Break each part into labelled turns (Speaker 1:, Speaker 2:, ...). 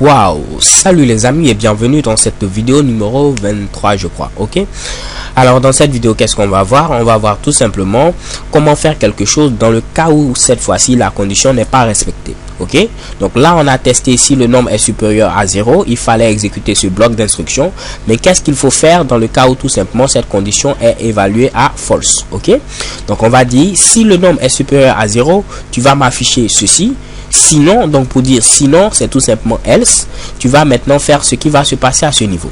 Speaker 1: Waouh, salut les amis et bienvenue dans cette vidéo numéro 23 je crois. Ok, alors dans cette vidéo qu'est-ce qu'on va voir? On va voir tout simplement comment faire quelque chose dans le cas où cette fois-ci la condition n'est pas respectée. Ok, donc là on a testé si le nombre est supérieur à 0, il fallait exécuter ce bloc d'instruction. Mais qu'est-ce qu'il faut faire dans le cas où tout simplement cette condition est évaluée à false? Ok, donc on va dire si le nombre est supérieur à 0, tu vas m'afficher ceci. Sinon, donc pour dire sinon, c'est tout simplement else. Tu vas maintenant faire ce qui va se passer à ce niveau.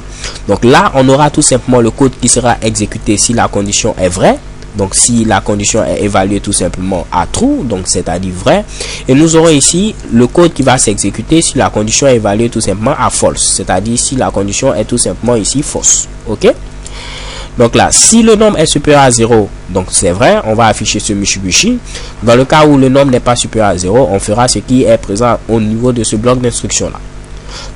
Speaker 1: Donc là, on aura tout simplement le code qui sera exécuté si la condition est vraie. Donc si la condition est évaluée tout simplement à true, donc c'est-à-dire vrai. Et nous aurons ici le code qui va s'exécuter si la condition est évaluée tout simplement à false. C'est-à-dire si la condition est tout simplement ici fausse. Ok? Donc là, si le nombre est supérieur à 0, donc c'est vrai, on va afficher ce Mitsubishi. Dans le cas où le nombre n'est pas supérieur à 0, on fera ce qui est présent au niveau de ce bloc d'instruction là.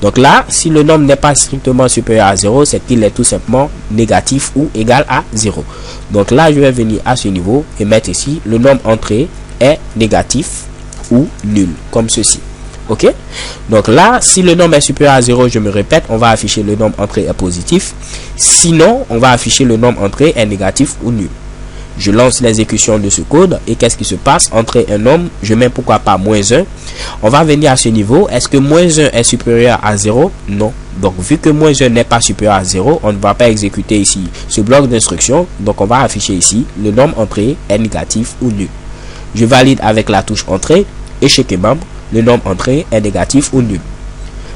Speaker 1: Donc là, si le nombre n'est pas strictement supérieur à 0, c'est qu'il est tout simplement négatif ou égal à 0. Donc là, je vais venir à ce niveau et mettre ici le nombre entré est négatif ou nul, comme ceci. Ok, donc là, si le nombre est supérieur à 0, je me répète, on va afficher le nombre entré est positif. Sinon, on va afficher le nombre entré est négatif ou nul. Je lance l'exécution de ce code et qu'est-ce qui se passe? Entrer un nombre, je mets pourquoi pas moins 1. On va venir à ce niveau. Est-ce que moins 1 est supérieur à 0? Non. Donc, vu que moins 1 n'est pas supérieur à 0, on ne va pas exécuter ici ce bloc d'instruction. Donc, on va afficher ici le nombre entré est négatif ou nul. Je valide avec la touche entrée et chez Kebab, le nombre entré est négatif ou nul.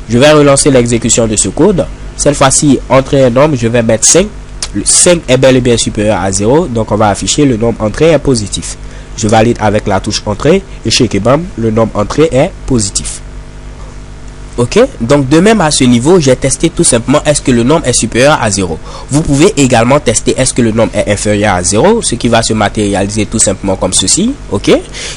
Speaker 1: Je vais relancer l'exécution de ce code. Cette fois-ci, entrer un nombre, je vais mettre 5. Le 5 est bel et bien supérieur à 0, donc on va afficher le nombre entré est positif. Je valide avec la touche entrée et chez Kebab, le nombre entré est positif. Ok, donc de même à ce niveau, j'ai testé tout simplement est-ce que le nombre est supérieur à 0. Vous pouvez également tester est-ce que le nombre est inférieur à 0, ce qui va se matérialiser tout simplement comme ceci. Ok,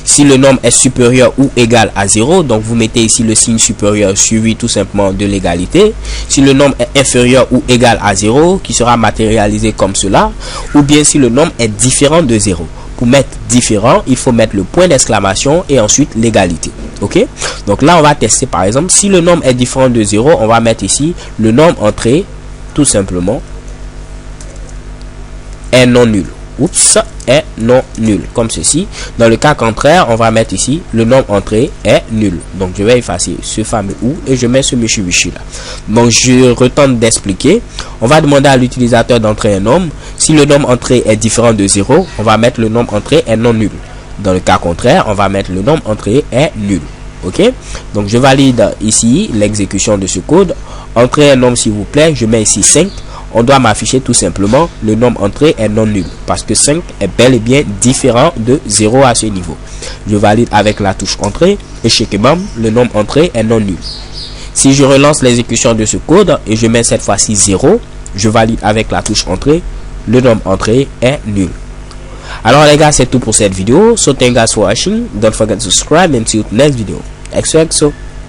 Speaker 1: si le nombre est supérieur ou égal à 0, donc vous mettez ici le signe supérieur suivi tout simplement de l'égalité. Si le nombre est inférieur ou égal à 0, qui sera matérialisé comme cela, ou bien si le nombre est différent de 0. Pour mettre différent, il faut mettre le point d'exclamation et ensuite l'égalité. Ok, donc là on va tester par exemple si le nombre est différent de 0, on va mettre ici le nombre entré tout simplement est non nul. Oups, est non nul comme ceci. Dans le cas contraire, on va mettre ici le nombre entré est nul. Donc je vais effacer ce fameux ou et je mets ce Mitsubishi là. Donc je retente d'expliquer. On va demander à l'utilisateur d'entrer un nombre. Si le nombre entré est différent de 0, on va mettre le nombre entré est non nul. Dans le cas contraire, on va mettre le nombre entré est nul. Ok, donc je valide ici l'exécution de ce code. Entrer un nombre s'il vous plaît, je mets ici 5. On doit m'afficher tout simplement le nombre entré est non nul parce que 5 est bel et bien différent de 0 à ce niveau. Je valide avec la touche entrée et chez Kebab, le nombre entré est non nul. Si je relance l'exécution de ce code et je mets cette fois-ci 0, je valide avec la touche entrée, le nombre entré est nul. Alors les gars, c'est tout pour cette vidéo. So thank you guys for watching. Don't forget to subscribe and see you next video. XOXO.